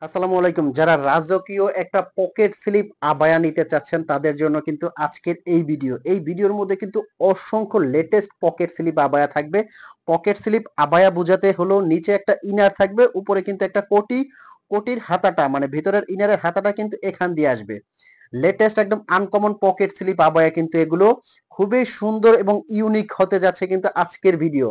আসসালামু আলাইকুম। যারা রাজকীয় একটা পকেট স্লিপ আবায়া নিতে চাচ্ছেন তাদের জন্য কিন্তু আজকের এই ভিডিও। এই ভিডিওর মধ্যে কিন্তু অসংখ্য লেটেস্ট পকেট স্লিপ আবায়া থাকবে। পকেট স্লিপ আবায়া বোঝাতে হলো নিচে একটা ইনার থাকবে, উপরে কিন্তু একটা কোটি, কোটির হাতাটা মানে ভিতরের ইনারের হাতাটা কিন্তু এখান দিয়ে আসবে। লেটেস্ট একদম আনকমন পকেট স্লিপ আবায়া কিন্তু এগুলো খুবই সুন্দর এবং ইউনিক হতে যাচ্ছে কিন্তু আজকের ভিডিও।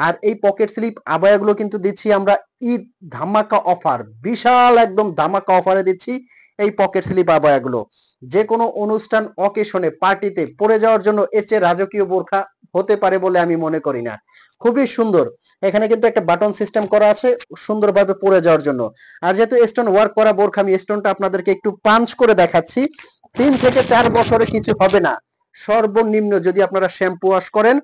আর এই পকেট স্লিপ আবায়াগুলো কিন্তু দিচ্ছি আমরা ঈদ ধামাকা অফার, বিশাল একদম ধামাকা অফারে দিচ্ছি এই পকেট স্লিপ আবায়াগুলো। যে কোনো অনুষ্ঠান অকেশনে পার্টিতে পরে যাওয়ার জন্য এর চেয়ে রাজকীয় বোরখা হতে পারে বলে আমি মনে করি না। খুবই সুন্দর। এখানে কিন্তু একটা বাটন সিস্টেম করা আছে সুন্দরভাবে পরে যাওয়ার জন্য। আর যেহেতু স্টোন ওয়ার্ক করা বোরখা, আমি স্টোনটা আপনাদেরকে একটু পাঞ্চ করে দেখাচ্ছি। 3 থেকে 4 বছরে কিছু হবে না সর্বনিম্ন, যদি আপনারা শ্যাম্পু ওয়াশ করেন।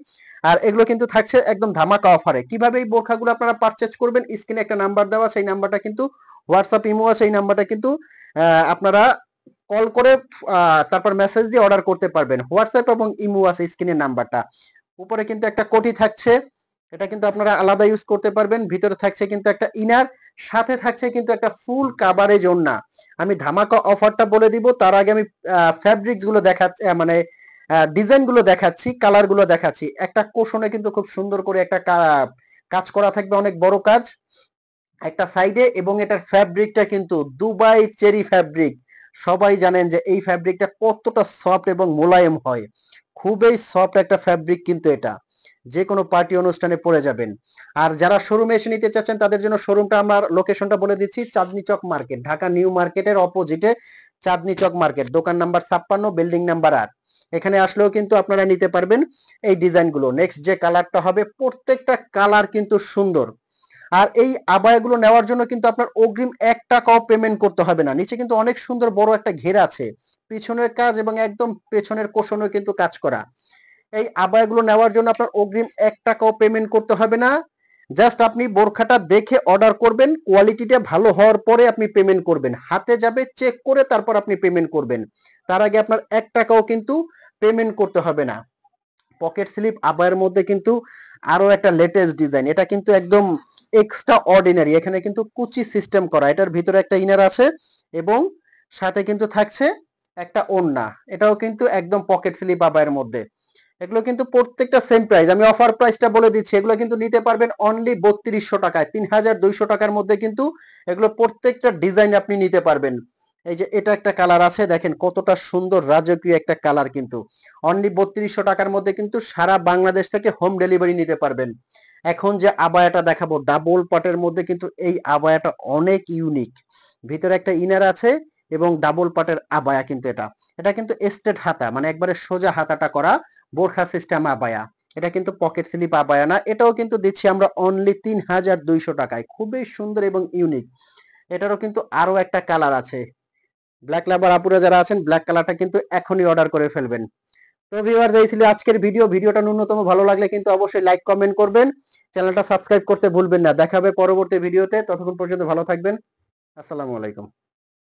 আর এগুলো কিন্তু থাকছে একদম ধামাকা অফারে। কিভাবে এই বোরখাগুলো আপনারা পারচেজ করবেন, স্ক্রিনে একটা নাম্বার দেওয়া, সেই নাম্বারটা কিন্তু হোয়াটসঅ্যাপ ইমো আছে, এই নাম্বারটা কিন্তু আপনারা কল করে তারপর মেসেজ দিয়ে অর্ডার করতে পারবেন। হোয়াটসঅ্যাপ এবং ইমো আছে স্ক্রিনের নাম্বারটা। উপরে কিন্তু একটা কোটি থাকছে, এটা কিন্তু আপনারা আলাদা ইউজ করতে পারবেন। ভিতরে থাকছে কিন্তু একটা ইনার, সাথে থাকছে কিন্তু একটা ফুল কাভারেজ ওড়না। আমি ধামাকা অফারটা বলে দিব তার আগে আমি ফ্যাব্রিক্স গুলো দেখাচ্ছি, মানে ডিজাইন গুলো দেখাচ্ছি, কালার গুলো দেখাচ্ছি। একটা কোশনে কিন্তু খুব সুন্দর করে একটা কাজ করা থাকবে, অনেক বড় কাজ একটা সাইডে। এবং এটার ফ্যাব্রিকটা কিন্তু দুবাই চেরি ফ্যাব্রিক। সবাই জানেন যে এই ফ্যাব্রিকটা কতটা সফট এবং মোলায়েম হয়। খুবই সফট একটা ফ্যাব্রিক কিন্তু এটা, যে কোনো পার্টি অনুষ্ঠানে পরে যাবেন। আর যারা শোরুমে এসে নিতে চাচ্ছেন তাদের জন্য শোরুমটা, আমার লোকেশনটা বলে দিচ্ছি, চাঁদনি চক মার্কেট, ঢাকা নিউ মার্কেটের অপোজিটে চাঁদনি চক মার্কেট, দোকান নাম্বার 56, বিল্ডিং নাম্বার 8। এখানে আসলেও কিন্তু আপনারা নিতে পারবেন এই ডিজাইনগুলো। নেক্সট যে কালারটা হবে, প্রত্যেকটা কালার কিন্তু সুন্দর। আর এই আবায়াগুলো নেওয়ার জন্য কিন্তু আপনার অগ্রিম 1 টাকাও পেমেন্ট করতে হবে না। নিচে কিন্তু অনেক সুন্দর বড় একটা ঘের আছে, পিছনের কাজ এবং একদম পেছনের কোষণেও কিন্তু কাজ করা। এই আবায়াগুলো নেওয়ার জন্য আপনার অগ্রিম 1 টাকাও পেমেন্ট করতে হবে না। জাস্ট আপনি বোরখাটা দেখে অর্ডার করবেন, কোয়ালিটিটা ভালো হওয়ার পরে আপনি পেমেন্ট করবেন। হাতে যাবে, চেক করে তারপর আপনি পেমেন্ট করবেন। তার আগে আপনার 1 টাকাও কিন্তু পেমেন্ট করতে হবে না। পকেট স্লিপ আবায়ের মধ্যে কিন্তু আরো একটা লেটেস্ট ডিজাইন, এটা কিন্তু একদম এক্সট্রা অর্ডিনারি। এখানে কিন্তু কুচি সিস্টেম করা, এটার ভিতরে একটা ইনার আছে এবং সাথে কিন্তু থাকছে একটা ওড়না। এটাও কিন্তু একদম পকেট স্লিপ আবায়ের মধ্যে। এগুলো কিন্তু প্রত্যেকটা সেম প্রাইস, আমি অফার প্রাইসটা বলে দিচ্ছি। এগুলো কিন্তু নিতে পারবেন অনলি 3200 টাকায়, 3200 টাকার মধ্যে কিন্তু এগুলো প্রত্যেকটা ডিজাইন আপনি নিতে পারবেন। এই যে এটা একটা কালার আছে, দেখেন কতটা সুন্দর রাজকীয় একটা কালার। কিন্তু অনলি 3200 টাকার মধ্যে কিন্তু সারা বাংলাদেশ থেকে হোম ডেলিভারি নিতে পারবেন। এখন যে আবায়াটা দেখাবো ডাবল পাটের মধ্যে, কিন্তু এই আবায়াটা অনেক ইউনিক। ভিতরে একটা ইনার আছে এবং ডাবল পাটের আবায়া কিন্তু এটা। এটা কিন্তু স্ট্রেট হাতা, মানে একবারে সোজা হাতাটা করা বোরখা সিস্টেম আবায়া। এটা কিন্তু পকেট স্লিপ আবায়া না। এটাও কিন্তু দিচ্ছি আমরা অনলি 3200 টাকায়, খুবই সুন্দর এবং ইউনিক। এটারও কিন্তু আরো একটা কালার আছে। ব্ল্যাক লাভার আপুরা যারা আছেন, ব্ল্যাক কালারটা কিন্তু এখনই অর্ডার করে ফেলবেন। তো ভিউয়ার্স, এই ছিল আজকের ভিডিওটা ন্যূনতম ভালো লাগলে কিন্তু অবশ্যই লাইক কমেন্ট করবেন, চ্যানেলটা সাবস্ক্রাইব করতে ভুলবেন না। দেখা হবে পরবর্তী ভিডিওতে, ততক্ষণ পর্যন্ত ভালো থাকবেন। আসসালামু আলাইকুম।